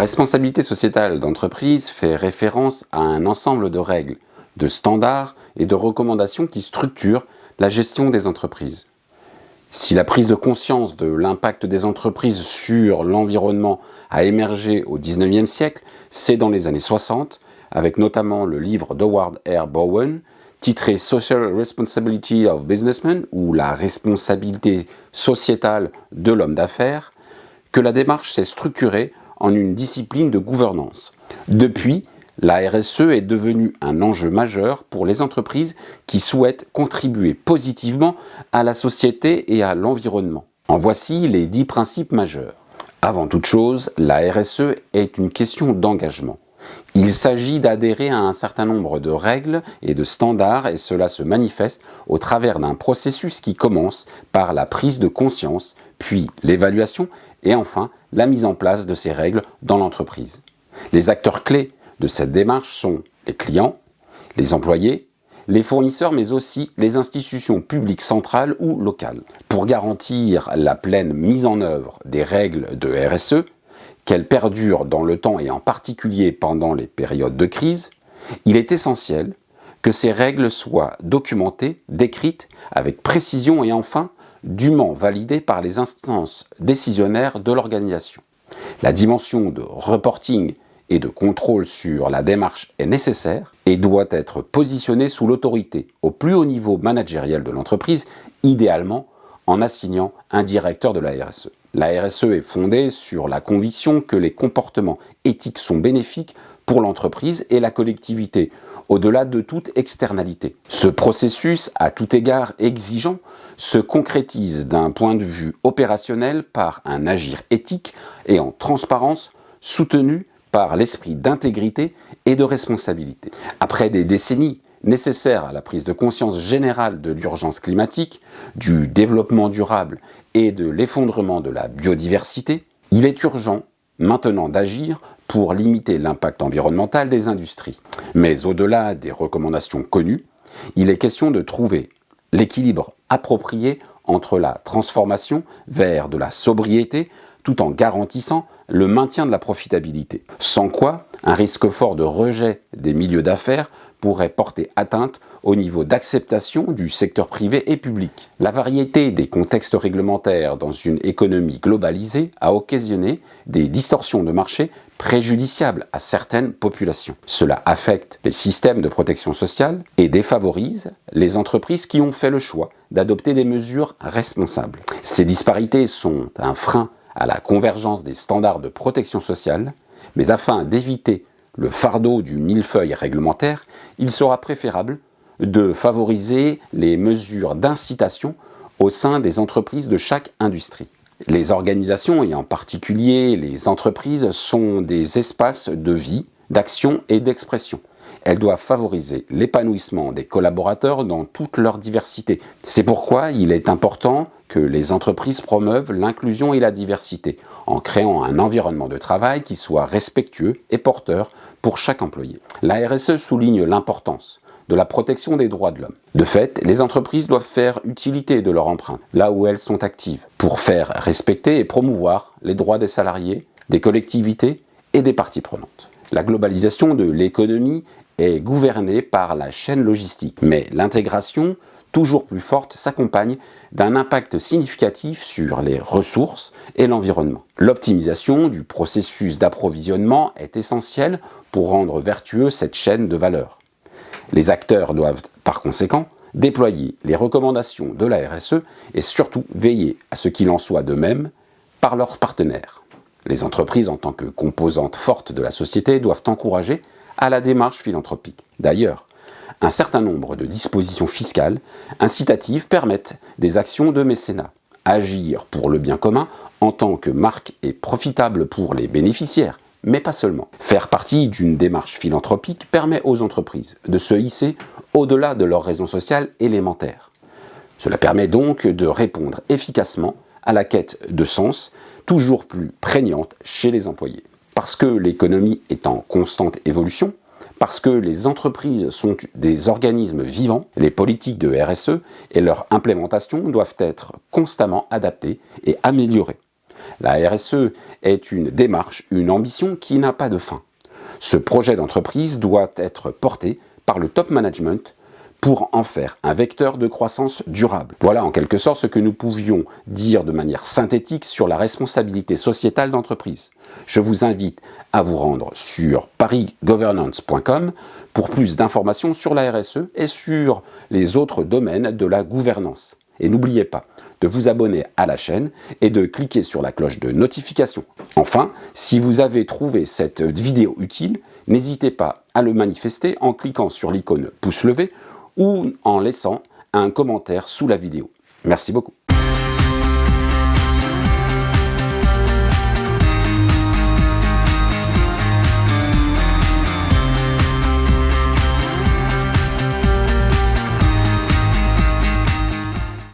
responsabilité sociétale d'entreprise fait référence à un ensemble de règles, de standards et de recommandations qui structurent la gestion des entreprises. Si la prise de conscience de l'impact des entreprises sur l'environnement a émergé au XIXe siècle, c'est dans les années 60, avec notamment le livre d'Howard R. Bowen, titré Social Responsibility of Businessmen, ou la responsabilité sociétale de l'homme d'affaires, que la démarche s'est structurée en une discipline de gouvernance. Depuis, la RSE est devenue un enjeu majeur pour les entreprises qui souhaitent contribuer positivement à la société et à l'environnement. En voici les 10 principes majeurs. Avant toute chose, la RSE est une question d'engagement. Il s'agit d'adhérer à un certain nombre de règles et de standards et cela se manifeste au travers d'un processus qui commence par la prise de conscience, puis l'évaluation et enfin la mise en place de ces règles dans l'entreprise. Les acteurs clés de cette démarche sont les clients, les employés, les fournisseurs, mais aussi les institutions publiques centrales ou locales. Pour garantir la pleine mise en œuvre des règles de RSE, qu'elles perdurent dans le temps et en particulier pendant les périodes de crise, il est essentiel que ces règles soient documentées, décrites avec précision et enfin dûment validées par les instances décisionnaires de l'organisation. La dimension de reporting et de contrôle sur la démarche est nécessaire et doit être positionnée sous l'autorité au plus haut niveau managériel de l'entreprise, idéalement en assignant un directeur de la RSE. La RSE est fondée sur la conviction que les comportements éthiques sont bénéfiques pour l'entreprise et la collectivité, au-delà de toute externalité. Ce processus, à tout égard exigeant, se concrétise d'un point de vue opérationnel par un agir éthique et en transparence soutenu par l'esprit d'intégrité et de responsabilité. Après des décennies nécessaires à la prise de conscience générale de l'urgence climatique, du développement durable et de l'effondrement de la biodiversité, il est urgent maintenant d'agir pour limiter l'impact environnemental des industries. Mais au-delà des recommandations connues, il est question de trouver l'équilibre approprié entre la transformation vers de la sobriété tout en garantissant le maintien de la profitabilité. Sans quoi, un risque fort de rejet des milieux d'affaires pourrait porter atteinte au niveau d'acceptation du secteur privé et public. La variété des contextes réglementaires dans une économie globalisée a occasionné des distorsions de marché préjudiciables à certaines populations. Cela affecte les systèmes de protection sociale et défavorise les entreprises qui ont fait le choix d'adopter des mesures responsables. Ces disparités sont un frein à la convergence des standards de protection sociale, mais afin d'éviter le fardeau du millefeuille réglementaire, il sera préférable de favoriser les mesures d'incitation au sein des entreprises de chaque industrie. Les organisations, et en particulier les entreprises, sont des espaces de vie, d'action et d'expression. Elles doivent favoriser l'épanouissement des collaborateurs dans toute leur diversité. C'est pourquoi il est important que les entreprises promeuvent l'inclusion et la diversité, en créant un environnement de travail qui soit respectueux et porteur pour chaque employé. La RSE souligne l'importance de la protection des droits de l'homme. De fait, les entreprises doivent faire utilité de leur empreinte, là où elles sont actives, pour faire respecter et promouvoir les droits des salariés, des collectivités et des parties prenantes. La globalisation de l'économie est gouvernée par la chaîne logistique, mais l'intégration toujours plus forte s'accompagne d'un impact significatif sur les ressources et l'environnement. L'optimisation du processus d'approvisionnement est essentielle pour rendre vertueux cette chaîne de valeur. Les acteurs doivent, par conséquent, déployer les recommandations de la RSE et surtout veiller à ce qu'il en soit de même par leurs partenaires. Les entreprises, en tant que composantes fortes de la société, doivent encourager à la démarche philanthropique. D'ailleurs, un certain nombre de dispositions fiscales incitatives permettent des actions de mécénat. Agir pour le bien commun en tant que marque est profitable pour les bénéficiaires, mais pas seulement. Faire partie d'une démarche philanthropique permet aux entreprises de se hisser au-delà de leurs raisons sociales élémentaires. Cela permet donc de répondre efficacement à la quête de sens toujours plus prégnante chez les employés. Parce que l'économie est en constante évolution, parce que les entreprises sont des organismes vivants, les politiques de RSE et leur implémentation doivent être constamment adaptées et améliorées. La RSE est une démarche, une ambition qui n'a pas de fin. Ce projet d'entreprise doit être porté par le top management pour en faire un vecteur de croissance durable. Voilà en quelque sorte ce que nous pouvions dire de manière synthétique sur la responsabilité sociétale d'entreprise. Je vous invite à vous rendre sur parisgovernance.com pour plus d'informations sur la RSE et sur les autres domaines de la gouvernance. Et n'oubliez pas de vous abonner à la chaîne et de cliquer sur la cloche de notification. Enfin, si vous avez trouvé cette vidéo utile, n'hésitez pas à le manifester en cliquant sur l'icône pouce levé ou en laissant un commentaire sous la vidéo. Merci beaucoup.